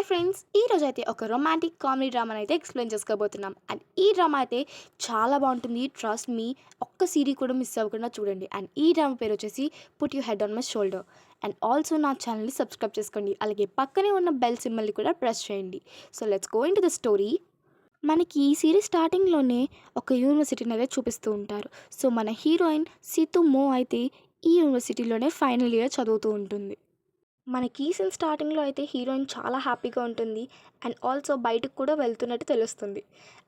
Friends, ఈరోజు అయితే ఒక రొమాంటిక్ కామెడీ డ్రామాని అయితే ఎక్స్ప్లెయిన్ చేసుకోబోతున్నాం. అండ్ ఈ డ్రామా అయితే చాలా బాగుంటుంది. ట్రస్ట్ మీ, ఒక్క సీరీ కూడా మిస్ అవ్వకుండా చూడండి. అండ్ ఈ డ్రామా పేరు వచ్చేసి put you head on my shoulder. And also నా ఛానల్ని సబ్స్క్రైబ్ చేసుకోండి. అలాగే పక్కనే ఉన్న బెల్ సింబల్ని కూడా ప్రెస్ చేయండి. So let's go in to the story. మనకి ఈ సిరీస్ స్టార్టింగ్లోనే ఒక యూనివర్సిటీని అయితే చూపిస్తూ ఉంటారు. సో మన హీరోయిన్ సీతు మో అయితే ఈ యూనివర్సిటీలోనే ఫైనల్ ఇయర్ చదువుతూ ఉంటుంది. మనకి ఈ సీన్ స్టార్టింగ్లో అయితే హీరోయిన్ చాలా హ్యాపీగా ఉంటుంది. అండ్ ఆల్సో బయటకు కూడా వెళ్తున్నట్టు తెలుస్తుంది.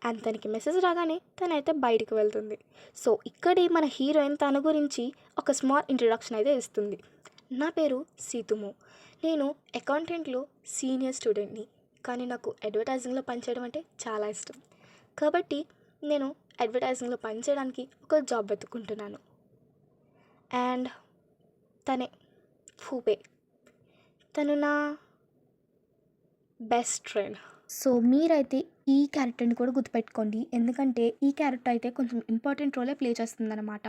అండ్ తనకి మెసేజ్ రాగానే తనైతే బయటకు వెళ్తుంది. సో ఇక్కడే మన హీరోయిన్ తన గురించి ఒక స్మాల్ ఇంట్రడక్షన్ అయితే ఇస్తుంది. నా పేరు సీతుమో, నేను అకౌంటెంట్లో సీనియర్ స్టూడెంట్ని. కానీ నాకు అడ్వర్టైజింగ్లో పనిచేయడం అంటే చాలా ఇష్టం. కాబట్టి నేను అడ్వర్టైజింగ్లో పనిచేయడానికి ఒక జాబ్ వెతుక్కుంటున్నాను. అండ్ తనే ఫూపే, తను నా బెస్ట్ ఫ్రెండ్. సో మీరైతే ఈ క్యారెక్టర్ని కూడా గుర్తుపెట్టుకోండి, ఎందుకంటే ఈ క్యారెక్టర్ అయితే కొంచెం ఇంపార్టెంట్ రోలే ప్లే చేస్తుందన్నమాట.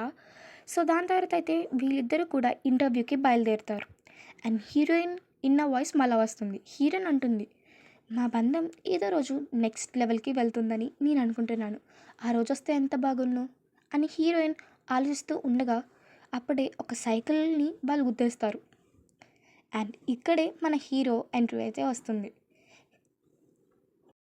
సో దాని తర్వాత అయితే వీళ్ళిద్దరూ కూడా ఇంటర్వ్యూకి బయలుదేరుతారు. అండ్ హీరోయిన్ ఇన్న వాయిస్ మళ్ళీ వస్తుంది. హీరోయిన్ అంటుంది, మా బంధం ఏదో రోజు నెక్స్ట్ లెవెల్కి వెళ్తుందని నేను అనుకుంటున్నాను. ఆ రోజు వస్తే ఎంత బాగున్ను అని హీరోయిన్ ఆలోచిస్తూ ఉండగా అప్పుడే ఒక సైకిల్ని వాళ్ళు గుద్దేస్తారు. అండ్ ఇక్కడే మన హీరో ఎంట్రీ అయితే వస్తుంది.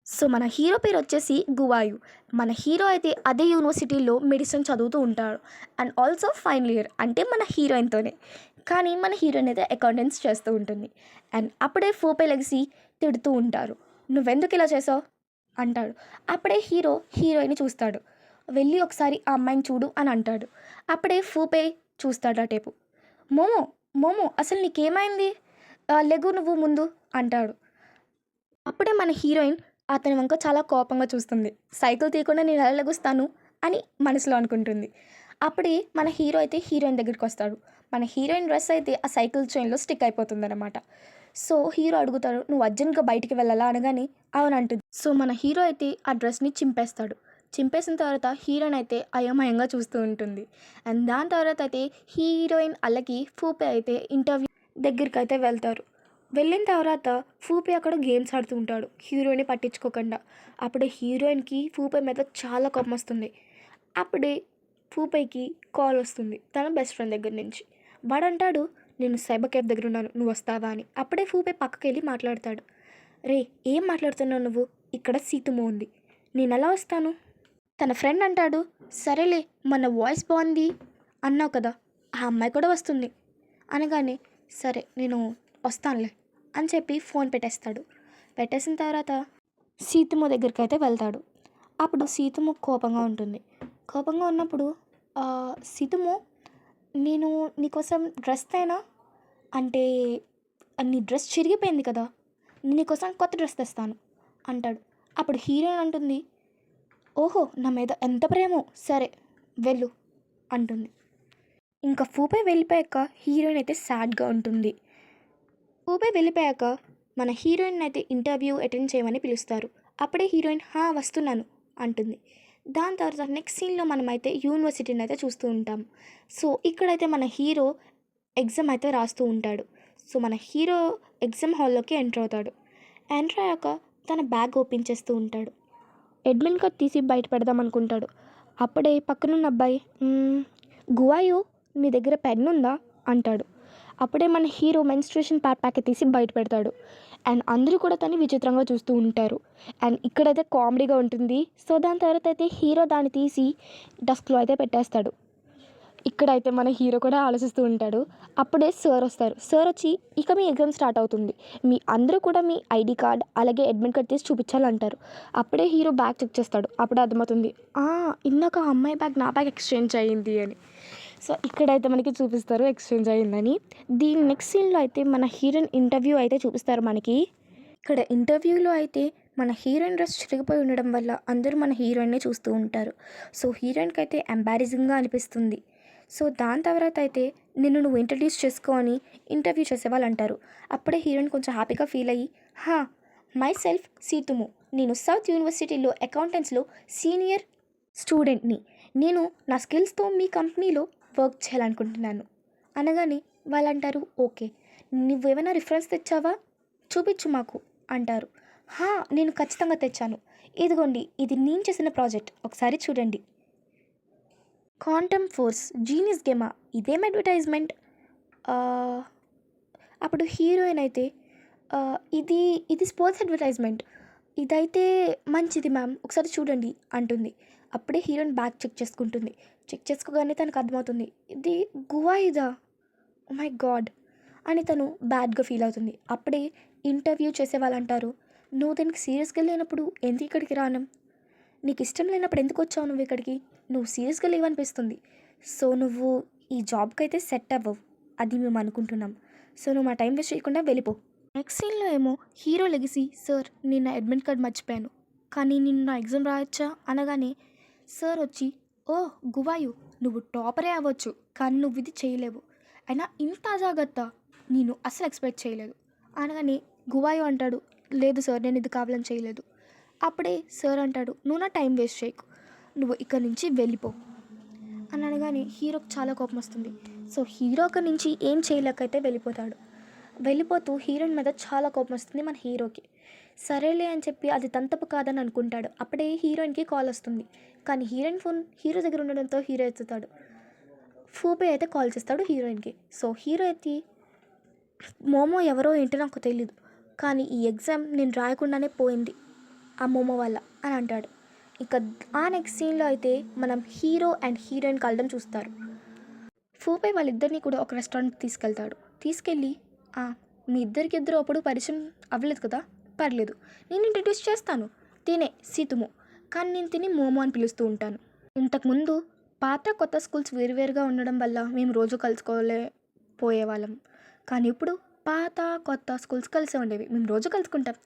సో మన హీరో పేరు వచ్చేసి గువాయు. మన హీరో అయితే అదే యూనివర్సిటీలో మెడిసిన్ చదువుతూ ఉంటాడు. అండ్ ఆల్సో ఫైనల్ ఇయర్, అంటే మన హీరోయిన్తోనే. కానీ మన హీరోయిన్ అయితే అకౌంటెన్స్ చేస్తూ ఉంటుంది. అండ్ అప్పుడే ఫోపే లెగిసి తిడుతూ ఉంటారు. నువ్వెందుకు ఇలా చేసావు అంటాడు. అప్పుడే హీరో హీరోయిన్ చూస్తాడు. వెళ్ళి ఒకసారి ఆ అమ్మాయిని చూడు అని అంటాడు. అప్పుడే ఫూపే చూస్తాడు ఆ టేపు. మోమో మోమో అసలు నీకేమైంది, లెగు నువ్వు ముందు అంటాడు. అప్పుడే మన హీరోయిన్ అతని వంక చాలా కోపంగా చూస్తుంది. సైకిల్ తీయకుండా నేను ఎలా లెగుస్తాను అని మనసులో అనుకుంటుంది. అప్పుడే మన హీరో అయితే హీరోయిన్ దగ్గరికి వస్తాడు. మన హీరోయిన్ డ్రెస్ అయితే ఆ సైకిల్ చైన్లో స్టిక్ అయిపోతుంది అనమాట. సో హీరో అడుగుతాడు, నువ్వు అర్జెంట్గా బయటికి వెళ్ళాలా అనగానే అవును అంటుంది. సో మన హీరో అయితే ఆ డ్రెస్ని చింపేస్తాడు. చింపేసిన తర్వాత హీరోయిన్ అయితే అయోమయంగా చూస్తూ ఉంటుంది. అండ్ దాని తర్వాత అయితే హీరోయిన్ అల్లకి ఫూపే అయితే ఇంటర్వ్యూ దగ్గరికి అయితే వెళ్తారు. వెళ్ళిన తర్వాత ఫూపే అక్కడ గేమ్స్ ఆడుతూ ఉంటాడు, హీరోయిన్ని పట్టించుకోకుండా. అప్పుడే హీరోయిన్కి ఫూపే మీద చాలా కోపం వస్తుంది. అప్పుడే ఫూపేకి కాల్ వస్తుంది తన బెస్ట్ ఫ్రెండ్ దగ్గర నుంచి. వాడంటాడు, నేను సైబర్ కేఫ్ దగ్గర ఉన్నాను, నువ్వు వస్తావా అని. అప్పుడే ఫూపే పక్కకి వెళ్ళి మాట్లాడతాడు. రే ఏం మాట్లాడుతున్నావు నువ్వు, ఇక్కడ సీతుమో ఉంది, నేను ఎలా వస్తాను. తన ఫ్రెండ్ అంటాడు, సరేలే మన వాయిస్ బాగుంది అన్నావు కదా, ఆ అమ్మాయి కూడా వస్తుంది అనగానే సరే నేను వస్తానులే అని చెప్పి ఫోన్ పెట్టేస్తాడు. పెట్టేసిన తర్వాత సీతుము దగ్గరికి అయితే వెళ్తాడు. అప్పుడు సీతుము కోపంగా ఉంటుంది. కోపంగా ఉన్నప్పుడు సీతుము, నేను నీకోసం డ్రెస్ తేనా అంటే నీ డ్రెస్ చిరిగిపోయింది కదా, నీకోసం కొత్త డ్రెస్ తెస్తాను అంటాడు. అప్పుడు హీరోయిన్ అంటుంది, ఓహో నా మీద ఎంత ప్రేమో, సరే వెళ్ళు అంటుంది. ఇంకా ఫూపే వెళ్ళిపోయాక హీరోయిన్ అయితే సాడ్గా ఉంటుంది. ఫూపే వెళ్ళిపోయాక మన హీరోయిన్ అయితే ఇంటర్వ్యూ అటెండ్ చేయమని పిలుస్తారు. అప్పుడే హీరోయిన్ వస్తున్నాను అంటుంది. దాని తర్వాత నెక్స్ట్ సీన్లో మనమైతే యూనివర్సిటీని అయితే చూస్తూ ఉంటాం. సో ఇక్కడైతే మన హీరో ఎగ్జామ్ అయితే రాస్తూ ఉంటాడు. సో మన హీరో ఎగ్జామ్ హాల్లోకి ఎంటర్ అవుతాడు. ఎంటర్ అయ్యాక తన బ్యాగ్ ఓపెన్ చేస్తూ ఉంటాడు. అడ్మిట్ కార్డ్ తీసి బయట పెడదాం అనుకుంటాడు. అప్పుడే పక్కనున్న అబ్బాయి, గువాయు నీ దగ్గర పెన్ ఉందా అంటాడు. అప్పుడే మన హీరో మెన్స్ట్రుయేషన్ ప్యాకెట్ తీసి బయట పెడతాడు. అండ్ అందరూ కూడా తను విచిత్రంగా చూస్తూ ఉంటారు. అండ్ ఇక్కడైతే కామెడీగా ఉంటుంది. సో దాని తర్వాత అయితే హీరో దాన్ని తీసి డస్క్లో అయితే పెట్టేస్తాడు. ఇక్కడైతే మన హీరో కూడా ఆలోచిస్తూ ఉంటాడు. అప్పుడే సార్ వస్తారు. సార్ వచ్చి, ఇక మీ ఎగ్జామ్ స్టార్ట్ అవుతుంది, మీ అందరూ కూడా మీ ఐడి కార్డ్ అలాగే అడ్మిట్ కార్డ్ తీసి చూపించాలంటారు. అప్పుడే హీరో బ్యాగ్ చెక్ చేస్తాడు. అప్పుడే అర్థమవుతుంది, ఇందాక ఆ అమ్మాయి బ్యాగ్ నా బ్యాగ్ ఎక్స్చేంజ్ అయ్యింది అని. సో ఇక్కడైతే మనకి చూపిస్తారు ఎక్స్చేంజ్ అయ్యిందని. దీని నెక్స్ట్ సీన్లో అయితే మన హీరోయిన్ ఇంటర్వ్యూ అయితే చూపిస్తారు మనకి. ఇక్కడ ఇంటర్వ్యూలో అయితే మన హీరోయిన్ డ్రెస్ చిరిగిపోయి ఉండడం వల్ల అందరూ మన హీరోయిన్నే చూస్తూ ఉంటారు. సో హీరోయిన్కి అయితే ఎంబారసింగ్గా అనిపిస్తుంది. సో దాని తర్వాత అయితే నిన్ను నువ్వు ఇంట్రడ్యూస్ చేసుకో అని ఇంటర్వ్యూ చేసేవాళ్ళు అంటారు. అప్పుడే హీరోయిన్ కొంచెం హ్యాపీగా ఫీల్ అయ్యి, మై సెల్ఫ్ సీతుము, నేను సౌత్ యూనివర్సిటీలో అకౌంటెన్స్లో సీనియర్ స్టూడెంట్ని, నేను నా స్కిల్స్తో మీ కంపెనీలో వర్క్ చేయాలనుకుంటున్నాను అనగానే వాళ్ళు అంటారు, ఓకే నువ్వేమైనా రిఫరెన్స్ తెచ్చావా, చూపించు మాకు అంటారు. హా! నేను ఖచ్చితంగా తెచ్చాను. ఇదిగోండి ఇది నేను చేసిన ప్రాజెక్ట్. ఒకసారి చూడండి. క్వాంటమ్ ఫోర్స్ జీనియస్ గేమా? ఇదేం అడ్వర్టైజ్మెంట్? ఆహ్, అప్పుడు హీరోయిన్ అయితే ఇది ఇది స్పోర్ట్స్ అడ్వర్టైజ్మెంట్. ఇదైతే మంచిది మ్యామ్ ఒకసారి చూడండి అంటుంది. అప్పుడే హీరోయిన్ బ్యాగ్ చెక్ చేసుకుంటుంది. చెక్ చేసుకోగానే తనకు అర్థమవుతుంది. ఇది గువా ఇదా? Oh my god! అని తను బ్యాడ్‌గా ఫీల్ అవుతుంది. అప్పుడే ఇంటర్వ్యూ చేసేవాళ్ళు అంటారు, "నువ్వు దీనికి సీరియస్‌గా లేనప్పుడు ఎందుకు ఇక్కడికి రాను? నీకు ఇష్టం లేనప్పుడు ఎందుకు వచ్చావు నువ్వు ఇక్కడికి? నువ్వు సీరియస్‌గా లేవనిపిస్తుంది. సో, నువ్వు ఈ జాబ్‌కైతే సెట్ అవ్వవు. అది మేము అనుకుంటున్నాం. సో, నువ్వు మా టైం వేస్ట్ చేయకుండా వెళ్ళిపో." నెక్స్ట్ సీన్‌లో ఏమో హీరో లెగిసి, "సార్ నేను నా అడ్మిట్ కార్డ్ మర్చిపోయాను. కానీ నేను నా ఎగ్జామ్ రాయొచ్చా?" అనగానే సార్ వచ్చి, "ఓహ్! గువాయు నువ్వు టాపరే అవ్వచ్చు. కానీ నువ్వు ఇది చేయలేవు. అయినా ఇంత అజాగ్రత్త నేను అస్సలు ఎక్స్పెక్ట్ చేయలేదు." అనగానే గువాయు అంటాడు, "లేదు సార్ నేను ఇది కావాలని చేయలేదు." అప్పుడే సార్ అంటాడు, "నువ్వు నా టైం వేస్ట్ చేయకు. నువ్వు ఇక్కడి నుంచి వెళ్ళిపో." అని అనగానే హీరోకి చాలా కోపం వస్తుంది. సో హీరో అక్కడి నుంచి ఏం చేయలేకైతే వెళ్ళిపోతాడు. వెళ్ళిపోతూ హీరోయిన్ మీద చాలా కోపం వస్తుంది మన హీరోకి. సరేలే అని చెప్పి అది తన తప్పు కాదని అనుకుంటాడు. అప్పుడే హీరోయిన్కి కాల్ వస్తుంది. కానీ హీరోయిన్ ఫోన్ హీరో దగ్గర ఉండడంతో హీరో ఎత్తుతాడు. ఫూపే అయితే కాల్ చేస్తాడు హీరోయిన్కి. సో హీరో ఎత్తి, మోమో ఎవరో ఏంటో నాకు తెలీదు, కానీ ఈ ఎగ్జామ్ నేను రాయకుండానే పోయింది ఆ మోమో వల్ల అని అంటాడు. ఇక ఆ నెక్స్ట్ సీన్లో అయితే మనం హీరో అండ్ హీరోయిన్ కలడం చూస్తారు. ఫూపే వాళ్ళిద్దరిని కూడా ఒక రెస్టారెంట్కి తీసుకెళ్తాడు. తీసుకెళ్ళి, "ఆ, మీ ఇద్దరికిద్దరు అప్పుడు పరిచయం అవ్వలేదు కదా, పర్లేదు నేను ఇంట్రడ్యూస్ చేస్తాను. తినే సీతుమో, కానీ నేను తిని మోమో అని పిలుస్తూ ఉంటాను. ఇంతకుముందు పాత కొత్త స్కూల్స్ వేరువేరుగా ఉండడం వల్ల మేము రోజు కలుసుకోలేకపోయేవాళ్ళం. కానీ ఇప్పుడు పాత కొత్త స్కూల్స్ కలిసే ఉండేవి. మేము రోజు కలుసుకుంటాం.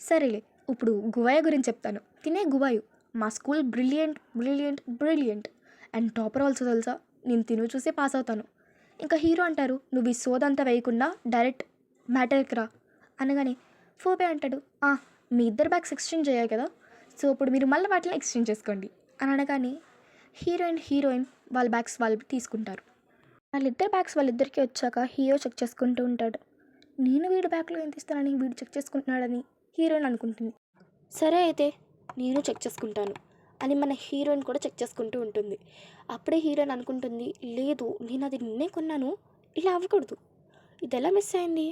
సరేలే, ఇప్పుడు గువాయ గురించి చెప్తాను. తినే గువాయు మా school brilliant brilliant brilliant and topper also తెలుసా. నేను తిను చూసే పాస్ అవుతాను." ఇంకా హీరో అంటారు, "నువ్వు ఈ సోదంతా వేయకుండా డైరెక్ట్ మ్యాటర్కి రా." అనగానే ఫోబే అంటాడు, "ఆ, మీ ఇద్దరు బ్యాగ్స్ ఎక్స్చేంజ్ అయ్యాయి కదా, సో ఇప్పుడు మీరు మళ్ళీ వాటిని ఎక్స్చేంజ్ చేసుకోండి." అని అనగానే హీరోయిన్ వాళ్ళ బ్యాగ్స్ వాళ్ళు తీసుకుంటారు. వాళ్ళిద్దరు బ్యాగ్స్ వాళ్ళిద్దరికీ వచ్చాక హీరో చెక్ చేసుకుంటూ ఉంటాడు. నేను వీడి బ్యాగ్లో ఎంత ఇస్తానని వీడు చెక్ చేసుకుంటున్నాడని హీరోయిన్ అనుకుంటుంది. సరే అయితే నేను చెక్ చేసుకుంటాను అని మన హీరోయిన్ కూడా చెక్ చేసుకుంటూ ఉంటుంది. అప్పుడే హీరోయిన్ అనుకుంటుంది, లేదు నేను అది నిన్నే కొన్నాను, ఇలా అవ్వకూడదు, ఇది ఎలా మిస్ అయింది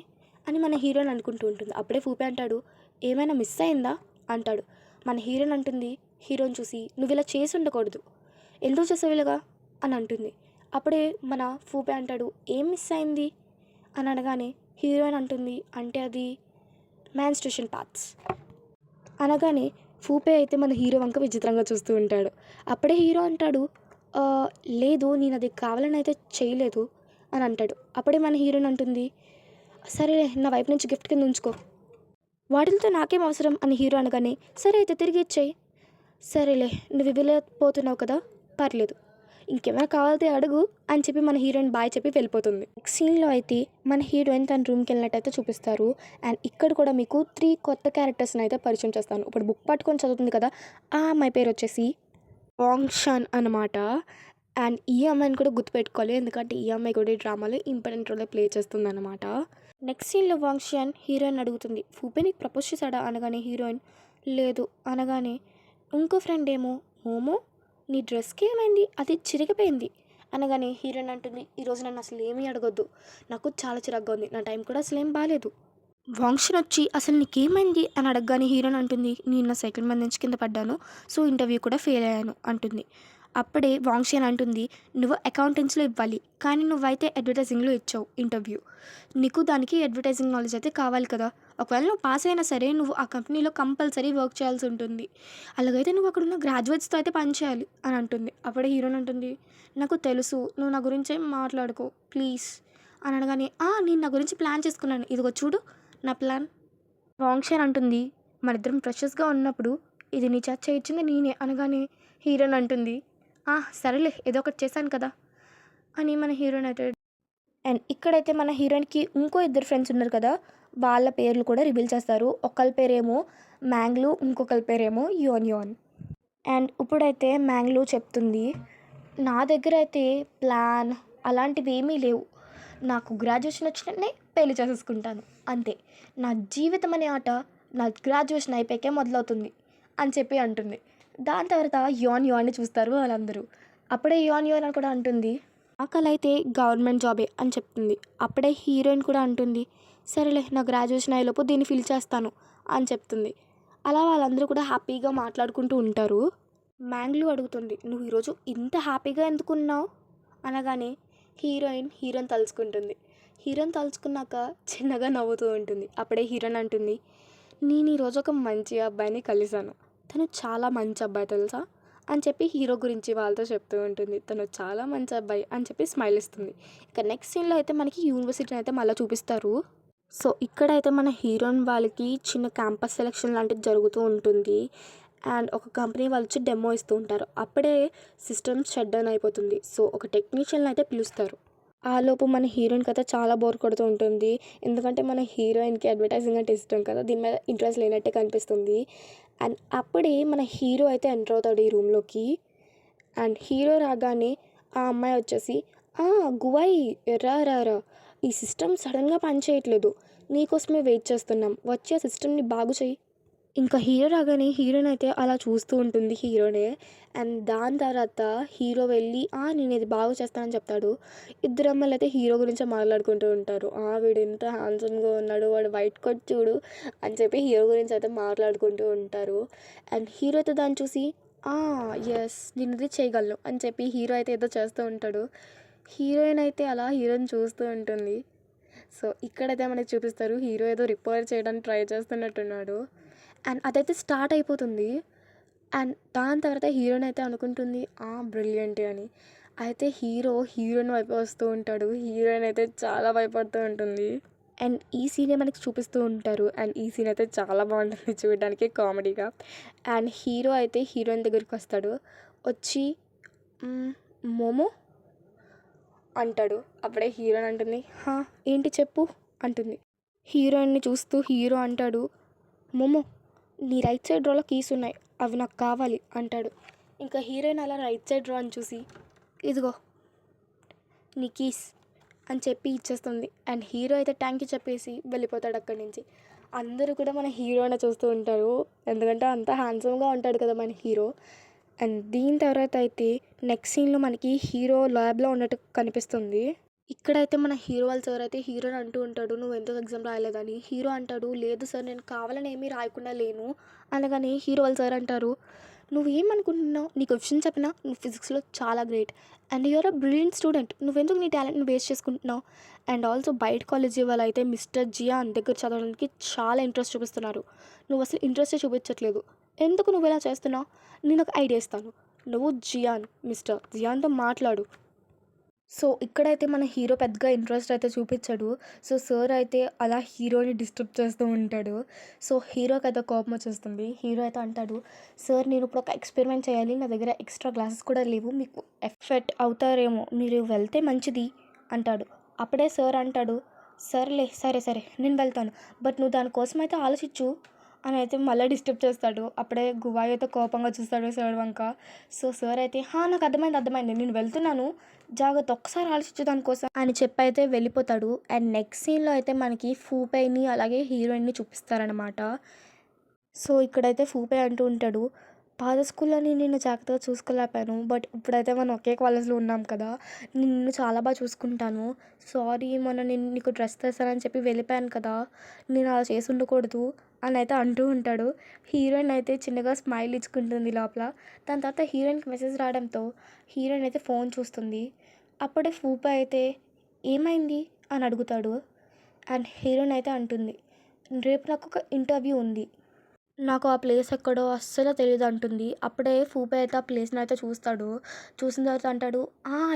అని మన హీరోయిన్ అనుకుంటూ ఉంటుంది. అప్పుడే ఫూపే అంటాడు, "ఏమైనా మిస్ అయిందా?" అంటాడు. మన హీరోయిన్ అంటుంది హీరోయిన్ చూసి, "నువ్వు ఇలా చేసి ఉండకూడదు, ఎందుకు చేసావు ఇలాగా?" అని అంటుంది. అప్పుడే మన ఫూపే అంటాడు, "ఏం మిస్ అయింది?" అని అనగానే హీరోయిన్ అంటుంది, "అంటే అది మ్యాన్స్ట్రుయేషన్ పార్ట్స్." అనగానే ఫూపే అయితే మన హీరో వంక విచిత్రంగా చూస్తూ ఉంటాడు. అప్పుడే హీరో అంటాడు, "ఆ, లేదు నేను అది కావాలని అయితే చేయలేదు" అని అంటాడు. అప్పుడే మన హీరోయిన్ అంటుంది, "సరేలే నా వైపు నుంచి గిఫ్ట్ కింద ఉంచుకో, వాటితో నాకేం అవసరం" అని హీరో అనగానే, "సరే అయితే తిరిగి ఇచ్చేయి." "సరేలే నువ్వు ఇవ్వలేకపోతున్నావు కదా, పర్లేదు, ఇంకేమైనా కావాలితే అడుగు" అని చెప్పి మన హీరోయిన్ బాయ్ చెప్పి వెళ్ళిపోతుంది. నెక్స్ట్ సీన్లో అయితే మన హీరోయిన్ తన రూమ్కి వెళ్ళినట్టయితే చూపిస్తారు. అండ్ ఇక్కడ కూడా మీకు 3 కొత్త క్యారెక్టర్స్ని అయితే పరిచయం చేస్తాను. ఇప్పుడు బుక్ పట్టుకొని చదువుతుంది కదా, ఆ అమ్మాయి పేరు వచ్చేసి వాంగ్ షాన్ అనమాట. అండ్ ఈ అమ్మాయిని కూడా గుర్తుపెట్టుకోవాలి, ఎందుకంటే ఈ అమ్మాయి కూడా ఈ డ్రామాలో ఇంపార్టెంట్ రోల్ ప్లే చేస్తుంది అనమాట. నెక్స్ట్ సీన్లో వాంగ్ షాన్ హీరోయిన్ అడుగుతుంది, "ఫూపే నీకు ప్రపోజ్ చేశాడా?" అనగానే హీరోయిన్, "లేదు." అనగానే ఇంకో ఫ్రెండ్ ఏమో, "మోమో నీ డ్రెస్కి ఏమైంది, అది చిరిగిపోయింది." అనగానే హీరోయిన్ అంటుంది, "ఈరోజు నన్ను అసలు ఏమీ అడగొద్దు, నాకు చాలా చిరాగ్గా ఉంది, నా టైం కూడా అసలు ఏం బాగాలేదు." వాంక్షన్ వచ్చి, "అసలు నీకేమైంది?" అని అడగగానే హీరోయిన్ అంటుంది, "నేను నా సైకిల్ మీద నుంచి కింద పడ్డాను, సో ఇంటర్వ్యూ కూడా ఫెయిల్ అయ్యాను" అంటుంది. అప్పుడే వాంగ్షన్ అంటుంది, "నువ్వు అకౌంటెన్సీలో ఇవ్వాలి, కానీ నువ్వైతే అడ్వర్టైజింగ్లో ఇచ్చావు ఇంటర్వ్యూ. నీకు దానికి అడ్వర్టైజింగ్ నాలెడ్జ్ అయితే కావాలి కదా, ఒకవేళ నువ్వు పాస్ అయినా సరే నువ్వు ఆ కంపెనీలో కంపల్సరీ వర్క్ చేయాల్సి ఉంటుంది, అలాగైతే నువ్వు అక్కడ ఉన్న గ్రాడ్యుయేట్స్తో అయితే పని చేయాలి" అని అంటుంది. అప్పుడే హీరోయిన్ అంటుంది, "నాకు తెలుసు, నువ్వు నా గురించి ఏం మాట్లాడుకో ప్లీజ్" అని అనగానే, నేను నా గురించి ప్లాన్ చేసుకున్నాను, ఇదిగో చూడు నా ప్లాన్." వాంగ్షన్ అంటుంది, "మన ఇద్దరం ఫ్రెషర్స్గా ఉన్నప్పుడు ఇది నీ చేత చేయించింది నేనే." అనగానే హీరోయిన్ అంటుంది, సరేలే ఏదో ఒకటి చేశాను కదా" అని మన హీరోయిన్ అయితే. అండ్ ఇక్కడైతే మన హీరోయిన్కి ఇంకో ఇద్దరు ఫ్రెండ్స్ ఉన్నారు కదా, వాళ్ళ పేర్లు కూడా రివీల్ చేస్తారు. ఒకళ్ళ పేరేమో మ్యాంగ్లూ, ఇంకొకళ్ళ పేరేమో యోన్. అండ్ ఇప్పుడైతే మ్యాంగ్లూ చెప్తుంది, "నా దగ్గర అయితే ప్లాన్ అలాంటివి ఏమీ లేవు, నాకు గ్రాడ్యుయేషన్ వచ్చినట్టే పెళ్లి చేసేసుకుంటాను అంతే. నా జీవితం అనే ఆట నా గ్రాడ్యుయేషన్ అయిపోయాకే మొదలవుతుంది అని చెప్పి అంటుంది. దాని తర్వాత యోన్ని చూస్తారు వాళ్ళందరూ. అప్పుడే యోన్ కూడా అంటుంది, నాకలైతే గవర్నమెంట్ జాబే అని చెప్తుంది. అప్పుడే హీరోయిన్ కూడా అంటుంది, సరేలే నా గ్రాడ్యుయేషన్ అయ్యేలోపు దీన్ని ఫిల్ చేస్తాను అని చెప్తుంది. అలా వాళ్ళందరూ కూడా హ్యాపీగా మాట్లాడుకుంటూ ఉంటారు. మ్యాంగ్లూ అడుగుతుంది, నువ్వు ఈరోజు ఇంత హ్యాపీగా ఎందుకున్నావు అనగానే హీరోయిన్ తలుచుకుంటుంది. హీరోయిన్ తలుచుకున్నాక చిన్నగా నవ్వుతూ ఉంటుంది. అప్పుడే హీరోయిన్ అంటుంది, నేను ఈరోజు ఒక మంచి అబ్బాయిని కలిశాను, తను చాలా మంచి అబ్బాయి తెలుసా అని చెప్పి హీరో గురించి వాళ్ళతో చెప్తూ ఉంటుంది. తను చాలా మంచి అబ్బాయి అని చెప్పి స్మైల్ ఇస్తుంది. ఇక నెక్స్ట్ సీన్లో అయితే మనకి యూనివర్సిటీని అయితే మళ్ళీ చూపిస్తారు. సో ఇక్కడైతే మన హీరోయిన్ వాళ్ళకి చిన్న క్యాంపస్ సెలెక్షన్ లాంటిది జరుగుతూ ఉంటుంది. అండ్ ఒక కంపెనీ వాళ్ళు వచ్చి డెమో ఇస్తూ ఉంటారు. అప్పుడే సిస్టమ్ షట్ డౌన్ అయిపోతుంది. సో ఒక టెక్నీషియన్ అయితే పిలుస్తారు. ఆలోపు మన హీరోయిన్కి అయితే చాలా బోర్ కొడుతూ ఉంటుంది. ఎందుకంటే మన హీరోయిన్కి అడ్వర్టైజింగ్ అంటే ఇష్టం కదా, దీని మీద ఇంట్రెస్ట్ లేనట్టే కనిపిస్తుంది. అండ్ అప్పుడే మన హీరో అయితే ఎంటర్ అవుతాడు ఈ రూమ్లోకి. అండ్ హీరో రాగానే ఆ అమ్మాయి వచ్చేసి, గువాయి రా రా రా, ఈ సిస్టమ్ సడన్గా పనిచేయట్లేదు, నీకోసమే వెయిట్ చేస్తున్నాం, వచ్చి ఆ సిస్టమ్ని బాగు చేయి. ఇంకా హీరో రాగానే హీరోయిన్ అయితే అలా చూస్తూ ఉంటుంది హీరోనే. అండ్ దాని తర్వాత హీరో వెళ్ళి నేను ఇది బాగు చేస్తానని చెప్తాడు. ఇద్దరు అమ్మాయిలు అయితే హీరో గురించి మాట్లాడుకుంటూ ఉంటారు. వీడు ఎంత హ్యాండ్సమ్గా ఉన్నాడు, వాడు వైట్ కోట్ చూడు అని చెప్పి హీరో గురించి అయితే మాట్లాడుకుంటూ ఉంటారు. అండ్ హీరో అయితే దాన్ని చూసి ఎస్ నేను ఇది చేయగలను అని చెప్పి హీరో అయితే ఏదో చేస్తూ ఉంటాడు. హీరోయిన్ అయితే అలా హీరోని చూస్తూ ఉంటుంది. సో ఇక్కడైతే మనకి చూపిస్తారు హీరో ఏదో రిపేర్ చేయడానికి ట్రై చేస్తున్నట్టున్నాడు. అండ్ అదైతే స్టార్ట్ అయిపోతుంది. అండ్ దాని తర్వాత హీరోయిన్ అయితే అనుకుంటుంది బ్రిలియంట్ అని. అయితే హీరోయిన్ వైపు వస్తూ ఉంటాడు. హీరోయిన్ అయితే చాలా భయపడుతూ ఉంటుంది. అండ్ ఈ సీనే మనకి చూపిస్తూ ఉంటారు. అండ్ ఈ సీన్ అయితే చాలా బాగుంటుంది చూడడానికి కామెడీగా. అండ్ హీరో అయితే హీరోయిన్ దగ్గరికి వస్తాడు. వచ్చి మోమో అంటాడు. అప్పుడే హీరోయిన్ అంటుంది, ఏంటి చెప్పు అంటుంది. హీరోయిన్ని చూస్తూ హీరో అంటాడు, మోమో నీ రైట్ సైడ్ డ్రాలో కీస్ ఉన్నాయి, అవి నాకు కావాలి అంటాడు. ఇంకా హీరోయిన్ అలా రైట్ సైడ్ డ్రా అని చూసి, ఇదిగో నీ కీస్ అని చెప్పి ఇచ్చేస్తుంది. అండ్ హీరో అయితే థ్యాంక్ యూ చెప్పేసి వెళ్ళిపోతాడు అక్కడి నుంచి. అందరూ కూడా మన హీరోని చూస్తూ ఉంటారు. ఎందుకంటే అంత హ్యాండ్సమ్గా ఉంటాడు కదా మన హీరో. అండ్ దీని తర్వాత అయితే నెక్స్ట్ సీన్లో మనకి హీరో ల్యాబ్లో ఉన్నట్టు కనిపిస్తుంది. ఇక్కడైతే మన హీరో వాళ్ళ సార్ అయితే హీరోని అంటూ ఉంటాడు, నువ్వు ఎందుకు ఎగ్జామ్ రాయలేదని. హీరో అంటాడు, లేదు సార్ నేను కావాలని ఏమీ రాయకుండా లేను అనగానే హీరో వాళ్ళ సార్ అంటారు, నువ్వేమనుకుంటున్నావు, నీకు విషయం చెప్పినా నువ్వు ఫిజిక్స్లో చాలా great and you're a brilliant student, నువ్వెందుకు నీ టాలెంట్ని వేస్ట్ చేసుకుంటున్నావు. అండ్ ఆల్సో బయట కాలేజీ వాళ్ళు అయితే మిస్టర్ జియాన్ దగ్గర చదవడానికి చాలా ఇంట్రెస్ట్ చూపిస్తున్నారు, నువ్వు అసలు ఇంట్రెస్టే చూపించట్లేదు, ఎందుకు నువ్వు ఇలా చేస్తున్నావు. నేను ఒక ఐడియా ఇస్తాను, నువ్వు మిస్టర్ జియాన్తో మాట్లాడు. సో ఇక్కడైతే మన హీరో పెద్దగా ఇంట్రెస్ట్ అయితే చూపించాడు. సో సార్ అయితే అలా హీరోని డిస్టర్బ్ చేస్తూ ఉంటాడు. సో హీరోకి అయితే కోపం వచ్చేస్తుంది. హీరో అయితే అంటాడు, సార్ నేను ఇప్పుడు ఒక ఎక్స్పెరిమెంట్ చేయాలి, నా దగ్గర ఎక్స్ట్రా గ్లాసెస్ కూడా లేవు, మీకు ఎఫెక్ట్ అవుతారేమో, మీరు వెళ్తే మంచిది అంటాడు. అప్పుడే సార్ అంటాడు, సరేలే సరే నేను వెళ్తాను, బట్ నువ్వు దానికోసం అయితే ఆలోచించు అని అయితే మళ్ళీ డిస్టర్బ్ చేస్తాడు. అప్పుడే గువాయి అయితే కోపంగా చూస్తాడు సార్ వంక. సో సార్ అయితే నాకు అర్థమైంది నేను వెళ్తున్నాను, జాగ్రత్త, ఒక్కసారి ఆలోచించు దానికోసం అని చెప్పి అయితే వెళ్ళిపోతాడు. అండ్ నెక్స్ట్ సీన్లో అయితే మనకి ఫూపైని అలాగే హీరోయిన్ని చూపిస్తారనమాట. సో ఇక్కడైతే ఫూపై అంటూ ఉంటాడు, పాత స్కూల్లోని నిన్ను జాగ్రత్తగా చూసుకోలేకపోయాను, బట్ ఇప్పుడైతే మనం ఒకే కాలేజ్లో ఉన్నాం కదా, నిన్ను చాలా బాగా చూసుకుంటాను, సారీ మొన్న నేను నీకు డ్రెస్ తెస్తానని చెప్పి వెళ్ళిపోయాను కదా, నేను అలా చేసి ఉండకూడదు అని అయితే అంటూ ఉంటాడు. హీరోయిన్ అయితే చిన్నగా స్మైల్ ఇచ్చుకుంటుంది లోపల. దాని తర్వాత హీరోయిన్కి మెసేజ్ రావడంతో హీరోయిన్ అయితే ఫోన్ చూస్తుంది. అప్పుడే ఫూపై అయితే ఏమైంది అని అడుగుతాడు. అండ్ హీరోయిన్ అయితే అంటుంది, రేపు నాకు ఒక ఇంటర్వ్యూ ఉంది, నాకు ఆ ప్లేస్ ఎక్కడో అస్సలు తెలియదు అంటుంది. అప్పుడే ఫూపై అయితే ఆ ప్లేస్ని అయితే చూస్తాడు. చూసిన తర్వాత అంటాడు,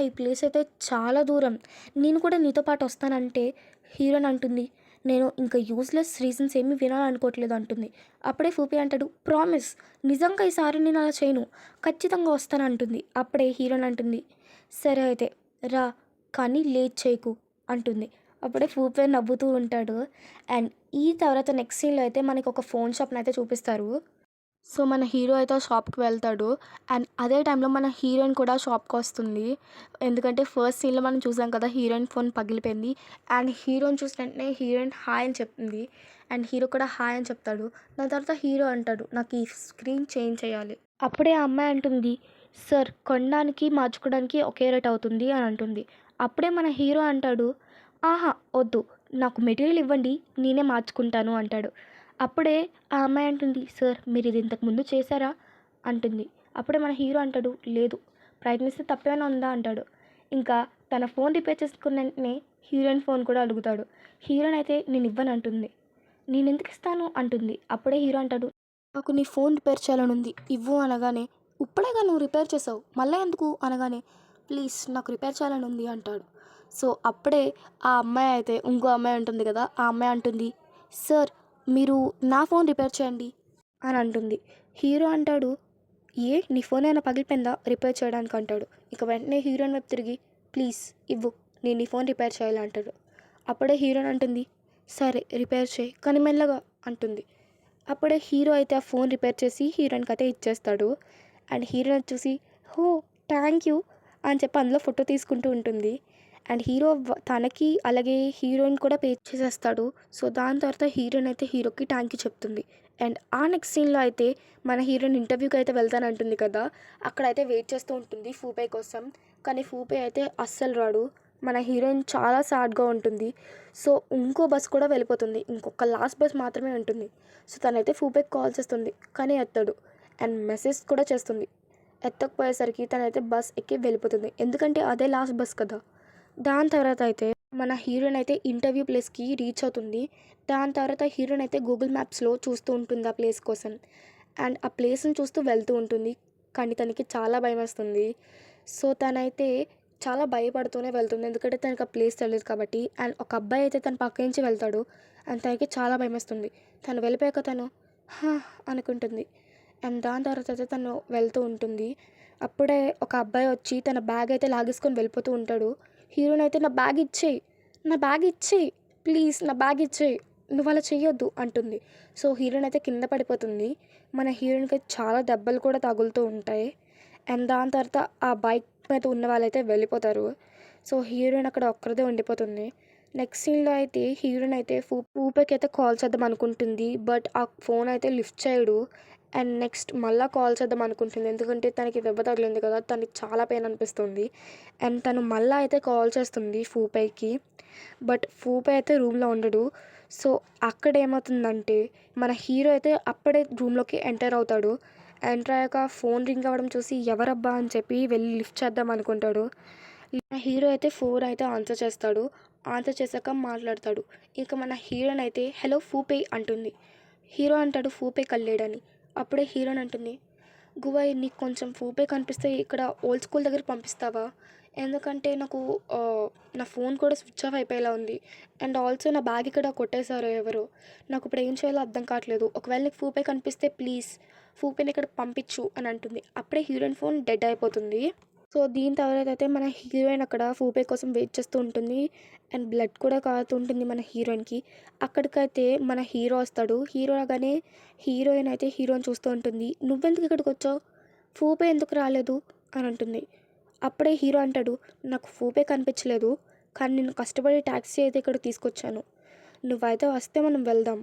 ఈ ప్లేస్ అయితే చాలా దూరం, నేను కూడా నీతో పాటు వస్తానంటే హీరోయిన్ అంటుంది, నేను ఇంకా యూస్లెస్ రీజన్స్ ఏమీ వినాలనుకోవట్లేదు అంటుంది. అప్పుడే ఫూపై అంటాడు, ప్రామిస్, నిజంగా ఈసారి నేను అలా చేయను, ఖచ్చితంగా వస్తాను అంటుంది. అప్పుడే హీరోయిన్ అంటుంది, సరే అయితే రా, కానీ లేట్ చేయకు అంటుంది. అప్పుడే ఫూపై నవ్వుతూ ఉంటాడు. అండ్ ఈ తర్వాత నెక్స్ట్ సీన్లో అయితే మనకి ఒక ఫోన్ షాప్ని అయితే చూపిస్తారు. సో మన హీరో అయితే ఆ షాప్కి వెళ్తాడు. అండ్ అదే టైంలో మన హీరోయిన్ కూడా షాప్కి వస్తుంది. ఎందుకంటే ఫస్ట్ సీన్లో మనం చూసాం కదా, హీరోయిన్ ఫోన్ పగిలిపోయింది. అండ్ హీరోయిన్ చూసిన వెంటనే హీరోయిన్ హాయ్ అని చెప్తుంది. అండ్ హీరో కూడా హాయ్ అని చెప్తాడు. దాని తర్వాత హీరో అంటాడు, నాకు ఈ స్క్రీన్ చేంజ్ చేయాలి. అప్పుడే ఆ అమ్మాయి అంటుంది, సార్ కొనడానికి మార్చుకోవడానికి ఒకే రేట్ అవుతుంది అని అంటుంది. అప్పుడే మన హీరో అంటాడు, ఆహా వద్దు, నాకు మెటీరియల్ ఇవ్వండి, నేనే మార్చుకుంటాను అంటాడు. అప్పుడే ఆ అమ్మాయి అంటుంది, సార్ మీరు ఇది ఇంతకుముందు చేశారా అంటుంది. అప్పుడే మన హీరో అంటాడు, లేదు, ప్రయత్నిస్తే తప్పేమైనా ఉందా అంటాడు. ఇంకా తన ఫోన్ రిపేర్ చేసుకున్న వెంటనే హీరోయిన్ ఫోన్ కూడా అడుగుతాడు. హీరోయిన్ అయితే నేను ఇవ్వను అంటుంది. నేను ఎందుకు ఇస్తాను అంటుంది. అప్పుడే హీరో అంటాడు, నాకు నీ ఫోన్ రిపేర్ చేయాలని ఉంది, ఇవ్వు అనగానే, ఇప్పుడేగా నువ్వు రిపేర్ చేసావు, మళ్ళీ ఎందుకు అనగానే, ప్లీజ్ నాకు రిపేర్ చేయాలని ఉంది అంటాడు. సో అప్పుడే ఆ అమ్మాయి అయితే ఇంకో అమ్మాయి ఉంటుంది కదా, ఆ అమ్మాయి అంటుంది, సార్ మీరు నా ఫోన్ రిపేర్ చేయండి అని అంటుంది. హీరో అంటాడు, నీ ఫోన్ ఏమైనా పగిలిపోయిందా రిపేర్ చేయడానికి అంటాడు. ఇక వెంటనే హీరోయిన్ వైపు తిరిగి, ప్లీజ్ ఇవ్వు, నేను నీ ఫోన్ రిపేర్ చేయాలి అంటాడు. అప్పుడే హీరోయిన్ అంటుంది, సరే రిపేర్ చేయి కానీ మెల్లగా అంటుంది. అప్పుడే హీరో అయితే ఆ ఫోన్ రిపేర్ చేసి హీరోయిన్కి అయితే ఇచ్చేస్తాడు. అండ్ హీరోయిన్ చూసి, హో థ్యాంక్ యూ అని చెప్పి అందులో ఫోటో తీసుకుంటూ ఉంటుంది. అండ్ హీరో తనకి అలాగే హీరోయిన్ కూడా పే చేసేస్తాడు. సో దాని తర్వాత హీరోయిన్ అయితే హీరోకి థ్యాంక్ యూ చెప్తుంది. అండ్ ఆ నెక్స్ట్ సీన్లో అయితే మన హీరోయిన్ ఇంటర్వ్యూకి అయితే వెళ్తానంటుంది కదా, అక్కడైతే వెయిట్ చేస్తూ ఉంటుంది ఫూపే కోసం. కానీ ఫూపే అయితే అస్సలు రాడు. మన హీరోయిన్ చాలా సాడ్గా ఉంటుంది. సో ఇంకో బస్ కూడా వెళ్ళిపోతుంది, ఇంకొక లాస్ట్ బస్ మాత్రమే ఉంటుంది. సో తనైతే ఫూపేకి కాల్ చేస్తుంది కానీ ఎత్తాడు. అండ్ మెసేజ్ కూడా చేస్తుంది. ఎత్తకపోయేసరికి తనైతే బస్ ఎక్కి వెళ్ళిపోతుంది, ఎందుకంటే అదే లాస్ట్ బస్ కదా. దాని తర్వాత అయితే మన హీరోయిన్ అయితే ఇంటర్వ్యూ ప్లేస్కి రీచ్ అవుతుంది. దాని తర్వాత హీరోయిన్ అయితే గూగుల్ మ్యాప్స్లో చూస్తూ ఉంటుంది ఆ ప్లేస్ కోసం. అండ్ ఆ ప్లేస్ని చూస్తూ వెళ్తూ ఉంటుంది. కానీ తనకి చాలా భయం వేస్తుంది. సో తనైతే చాలా భయపడుతూనే వెళ్తుంది, ఎందుకంటే తనకి ఆ ప్లేస్ తెలియదు కాబట్టి. అండ్ ఒక అబ్బాయి అయితే తన పక్క నుంచి వెళ్తాడు. అండ్ తనకి చాలా భయం వేస్తుంది. తను వెళ్ళిపోయాక తను హా అనుకుంటుంది. అండ్ దాని తర్వాత అయితే తను వెళ్తూ ఉంటుంది. అప్పుడే ఒక అబ్బాయి వచ్చి తన బ్యాగ్ అయితే లాగేసుకొని వెళ్ళిపోతూ ఉంటాడు. హీరోయిన్ అయితే, నా బ్యాగ్ ఇచ్చేయి, నా బ్యాగ్ ఇచ్చేయి, ప్లీజ్ నా బ్యాగ్ ఇచ్చేయి, నువ్వు అలా చెయ్యొద్దు అంటుంది. సో హీరోయిన్ అయితే కింద పడిపోతుంది. మన హీరోయిన్కి చాలా దెబ్బలు కూడా తగులుతూ ఉంటాయి. అండ్ దాని తర్వాత ఆ బైక్ మీద ఉన్న వాళ్ళైతే వెళ్ళిపోతారు. సో హీరోయిన్ అక్కడ ఒక్కరిదే ఉండిపోతుంది. నెక్స్ట్ సీన్లో అయితే హీరోయిన్ అయితే ఫూపేకి అయితే కాల్ చేద్దాం అనుకుంటుంది. బట్ ఆ ఫోన్ అయితే లిఫ్ట్ చేయడు. అండ్ నెక్స్ట్ మళ్ళీ కాల్ చేద్దాం అనుకుంటుంది, ఎందుకంటే తనకి దెబ్బ తగిలింది కదా, తనకి చాలా పెయిన్ అనిపిస్తుంది. అండ్ తను మళ్ళీ అయితే కాల్ చేస్తుంది ఫూపేకి. బట్ ఫూపే అయితే రూమ్లో ఉండడు. సో అక్కడ ఏమవుతుందంటే మన హీరో అయితే అప్పుడే రూమ్లోకి ఎంటర్ అవుతాడు. ఎంటర్ అయ్యాక ఫోన్ రింగ్ అవ్వడం చూసి ఎవరబ్బా అని చెప్పి వెళ్ళి లిఫ్ట్ చేద్దాం అనుకుంటాడు. హీరో అయితే ఫోన్ అయితే ఆన్సర్ చేస్తాడు. ఆన్సర్ చేశాక మాట్లాడతాడు. ఇక మన హీరోయిన్ అయితే హలో ఫూపే అంటుంది. హీరో అంటాడు ఫూపే కల్లేడని. అప్పుడే హీరోయిన్ అంటుంది, గువయ్ నీకు కొంచెం ఫూపే కనిపిస్తే ఇక్కడ ఓల్డ్ స్కూల్ దగ్గర పంపిస్తావా, ఎందుకంటే నాకు నా ఫోన్ కూడా స్విచ్ ఆఫ్ అయిపోయేలా ఉంది. అండ్ ఆల్సో నా బ్యాగ్ ఇక్కడ కొట్టేశారు ఎవరు, నాకు ఇప్పుడు ఏం చేయాలో అర్థం కావట్లేదు, ఒకవేళ నీకు ఫూపే కనిపిస్తే ప్లీజ్ ఫూపేని ఇక్కడ పంపించు అని అంటుంది. అప్పుడే హీరోయిన్ ఫోన్ డెడ్ అయిపోతుంది. సో దీని తర్వాత అయితే మన హీరోయిన్ అక్కడ ఫూపే కోసం వెయిట్ చేస్తూ ఉంటుంది. అండ్ బ్లడ్ కూడా కారుతూ ఉంటుంది మన హీరోయిన్కి. అక్కడికైతే మన హీరో వస్తాడు. హీరో రాగానే హీరోయిన్ అయితే హీరోని చూస్తూ ఉంటుంది, నువ్వెందుకు ఇక్కడికి వచ్చావు, ఫూపే ఎందుకు రాలేదు అని అంటుంది. అప్పుడే హీరో అంటాడు, నాకు ఫూపే కనిపించలేదు, కానీ నేను కష్టపడి ట్యాక్సీ అయితే ఇక్కడ తీసుకొచ్చాను, నువ్వైతే వస్తే మనం వెళ్దాం,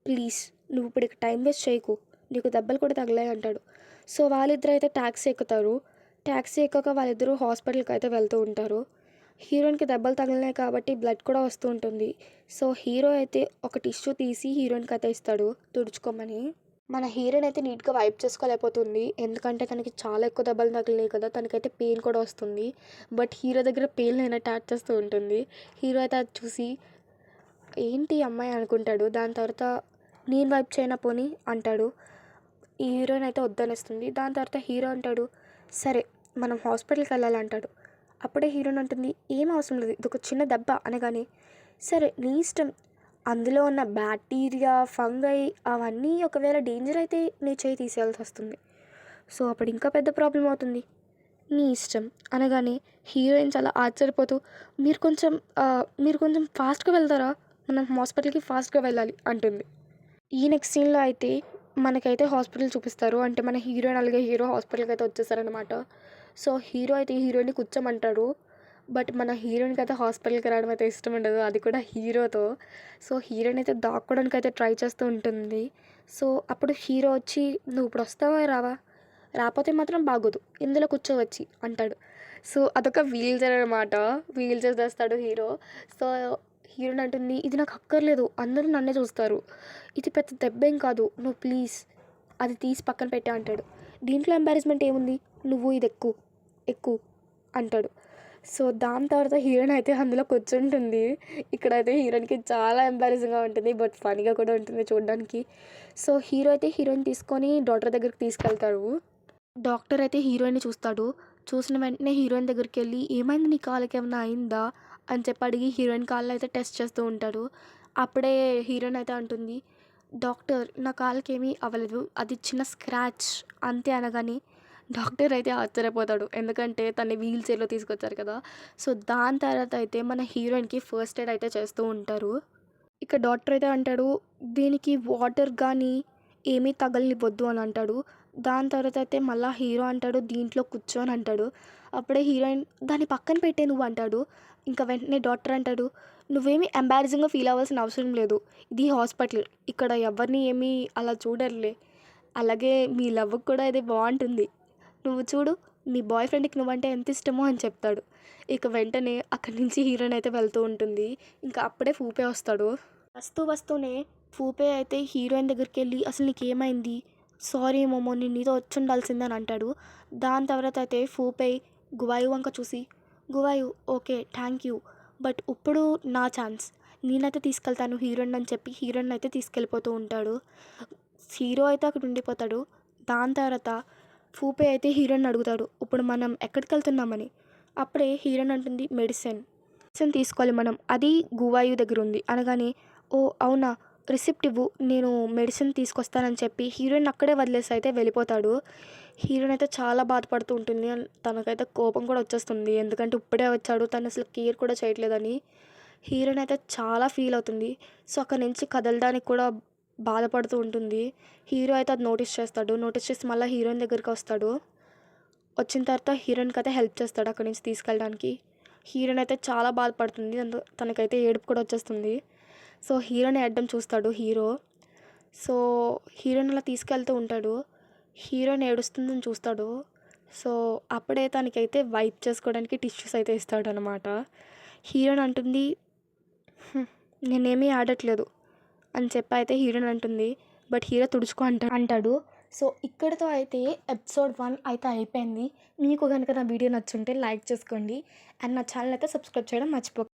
ప్లీజ్ నువ్వు ఇప్పుడు ఇక్కడ టైం వేస్ట్ చేయకు, నీకు దెబ్బలు కూడా తగిలాయి అంటాడు. సో వాళ్ళిద్దరు అయితే ట్యాక్సీ ఎక్కుతారు. ట్యాక్సీ ఎక్కాక వాళ్ళిద్దరూ హాస్పిటల్కి అయితే వెళ్తూ ఉంటారు. హీరోయిన్కి దెబ్బలు తగిలినాయి కాబట్టి బ్లడ్ కూడా వస్తూ ఉంటుంది. సో హీరో అయితే ఒక టిష్యూ తీసి హీరోయిన్కి అయితే ఇస్తాడు తుడుచుకోమని. మన హీరోయిన్ అయితే నీట్గా వైప్ చేసుకోలేకపోతుంది, ఎందుకంటే తనకి చాలా ఎక్కువ దెబ్బలు తగిలినాయి కదా, తనకైతే పెయిన్ కూడా వస్తుంది. బట్ హీరో దగ్గర పెయిన్ అయినట్టు యాడ్ చేస్తూ ఉంటుంది. హీరో అయితే అది చూసి ఏంటి అమ్మాయి అనుకుంటాడు. దాని తర్వాత నేను వైప్ చేయనా పోనీ అంటాడు. ఈ హీరోయిన్ అయితే వద్దనేస్తుంది. దాని తర్వాత హీరో అంటాడు, సరే మనం హాస్పిటల్కి వెళ్ళాలి అంటాడు. అప్పుడే హీరోయిన్ అంటుంది, ఏం అవసరం లేదు, ఇది ఒక చిన్న దెబ్బ అనగానే, సరే నీ ఇష్టం, అందులో ఉన్న బ్యాక్టీరియా ఫంగై అవన్నీ ఒకవేళ డేంజర్ అయితే నీ చేయి తీసేయాల్సి వస్తుంది, సో అప్పుడు ఇంకా పెద్ద ప్రాబ్లం అవుతుంది, నీ ఇష్టం అనగానే హీరోయిన్ చాలా ఆశ్చర్యపోతూ, మీరు కొంచెం ఫాస్ట్గా వెళ్తారా, మనం హాస్పిటల్కి ఫాస్ట్గా వెళ్ళాలి అంటుంది. ఈ నెక్స్ట్ సీన్లో అయితే మనకైతే హాస్పిటల్ చూపిస్తారు. అంటే మన హీరోయిన్ అలాగే హీరో హాస్పిటల్కి అయితే వచ్చేసారనమాట. సో హీరో అయితే హీరోయిన్ని కూర్చోమంటాడు. బట్ మన హీరోయిన్‌కి అయితే హాస్పిటల్‌కి రావడం అయితే ఇష్టం ఉండదు. అది కూడా హీరోతో. సో, హీరోయిన్ అయితే దాక్కోవడానికి అయితే ట్రై చేస్తూ ఉంటుంది. సో, అప్పుడు హీరో వచ్చి "నువ్వు ఇప్పుడు వస్తావా? రావా? రాపోతే మాత్రం బాగోదు. ఇందులో కూర్చోవచ్చి" అంటాడు. సో, అదొక వీల్ చైర్ అనమాట. వీల్ చైర్ తెస్తాడు హీరో. సో, హీరోయిన్ అంటుంది "ఇది నాకు అక్కర్లేదు. అందరూ నన్నే చూస్తారు. ఇది పెద్ద దెబ్బేం కాదు. నువ్వు ప్లీజ్ అది తీసి పక్కన పెట్టు" అంటాడు. దీంట్లో ఎంబారస్మెంట్ ఏముంది? నువ్వు ఇది ఎక్కు, ఎక్కు అంటాడు. సో, దాని తర్వాత హీరోయిన్ అయితే అందులో కూర్చుంటుంది. ఇక్కడైతే హీరోయిన్‌కి చాలా ఎంబారసింగ్‌గా ఉంటుంది. బట్ ఫన్నీగా కూడా ఉంటుంది చూడడానికి. సో, హీరో అయితే హీరోయిన్ తీసుకొని డాక్టర్ దగ్గరికి తీసుకెళ్తారు. డాక్టర్ అయితే హీరోయిన్‌ని చూస్తాడు. చూసిన వెంటనే హీరోయిన్ దగ్గరికెళ్ళి "ఏమైంది నీ కాలికి ఏమన్నా అయిందా?" అని చెప్పి అడిగి హీరోయిన్ కాళ్ళు అయితే టెస్ట్ చేస్తూ ఉంటాడు. అప్పుడే హీరోయిన్ అయితే అంటుంది "డాక్టర్ నా కాలికేమీ అవ్వలేదు. అది చిన్న స్క్రాచ్ అంతే" అనగానే డాక్టర్ అయితే ఆశ్చర్యపోతాడు. ఎందుకంటే తనని వీల్ చైర్‌లో తీసుకొచ్చారు కదా! సో, దాని తర్వాత అయితే మన హీరోయిన్‌కి ఫస్ట్ ఎయిడ్ అయితే చేస్తూ ఉంటారు. ఇక డాక్టర్ అయితే అంటాడు, "దీనికి వాటర్ గానీ ఏమీ తగలనివ్వద్దు" అని అంటాడు. దాని తర్వాత అయితే మళ్ళా హీరో అంటాడు, "దీంట్లో కూర్చో" అని అంటాడు. అప్పుడే హీరోయిన్ "దాన్ని పక్కన పెట్టేయి నువ్వు" అంటాడు. ఇంకా వెంటనే డాక్టర్ అంటాడు, "నువ్వేమి ఎంబారసింగ్‌గా ఫీల్ అవ్వాల్సిన అవసరం లేదు. ఇది హాస్పిటల్. ఇక్కడ ఎవరిని ఏమీ అలా చూడరులే. అలాగే మీ లవ్‌కి కూడా ఇది బావుంటుంది. నువ్వు చూడు నీ బాయ్ ఫ్రెండ్‌కి నువ్వంటే ఎంత ఇష్టమో" అని చెప్తాడు. ఇక వెంటనే అక్కడి నుంచి హీరోయిన్ అయితే వెళ్తూ ఉంటుంది. ఇంకా అప్పుడే ఫూపే వస్తాడు. వస్తూనే ఫూపే అయితే హీరోయిన్ దగ్గరికెళ్ళి "అసలు నీకేమైంది? సారీ మోమో నేను నీతో వచ్చుండాల్సిందే" అని అంటాడు. దాని తర్వాత అయితే ఫూపే గువాయి వంక చూసి "గువాయు ఓకే. Thank you. బట్ ఇప్పుడు నా ఛాన్స్. నేనైతే తీసుకెళ్తాను హీరోయిన్" అని చెప్పి హీరోయిన్ అయితే తీసుకెళ్ళిపోతూ ఉంటాడు. హీరో అయితే అక్కడ ఉండిపోతాడు. దాని తర్వాత ఫూపే అయితే హీరోయిన్ అడుగుతాడు ఇప్పుడు మనం ఎక్కడికెళ్తున్నామని. అప్పుడే హీరోయిన్ అంటుంది మెడిసిన్ తీసుకోవాలి మనం. అది గువాయు దగ్గరుంది అనగానే ఓహ్! అవునా! రిసిప్ట్ ఇవ్వు. నేను మెడిసిన్ తీసుకొస్తానని చెప్పి హీరోయిన్ అక్కడే వదిలేసి అయితే వెళ్ళిపోతాడు. హీరోయిన్ అయితే చాలా బాధపడుతూ ఉంటుంది. తనకైతే కోపం కూడా వచ్చేస్తుంది. ఎందుకంటే ఇప్పుడే వచ్చాడు. తను అసలు కేర్ కూడా చేయట్లేదని. హీరోయిన్ అయితే చాలా ఫీల్ అవుతుంది. సో, అక్కడి నుంచి కదలడానికి కూడా బాధపడుతూ ఉంటుంది. హీరో అయితే అది నోటీస్ చేస్తాడు. నోటీస్ చేసి మళ్ళీ హీరోయిన్ దగ్గరికి వస్తాడు. వచ్చిన తర్వాత హీరోయిన్‌కి అయితే హెల్ప్ చేస్తాడు అక్కడి నుంచి తీసుకెళ్ళడానికి. హీరోయిన్ అయితే చాలా బాధపడుతుంది. తనకైతే ఏడుపు కూడా వచ్చేస్తుంది. సో, హీరోని ఏడడం చూస్తాడు హీరో. సో, హీరోయిన్ అలా తీసుకెళ్తూ ఉంటాడు. హీరోయిన్ ఏడుస్తుందని చూస్తాడు. సో, అప్పుడే తనకైతే వైప్ చేసుకోవడానికి టిష్యూస్ అయితే ఇస్తాడనమాట. హీరోయిన్ అంటుంది నేనేమీ ఆడట్లేదు అని చెప్పి అయితే హీరోయిన్ అంటుంది. బట్ హీరో తుడుచుకో అంటాడు. సో, ఇక్కడితో అయితే ఎపిసోడ్ 1 అయితే అయిపోయింది. మీకు గనుక నా వీడియో నచ్చుంటే లైక్ చేసుకోండి. అండ్ నా ఛానల్ అయితే సబ్స్క్రైబ్ చేయడం మర్చిపోకండి.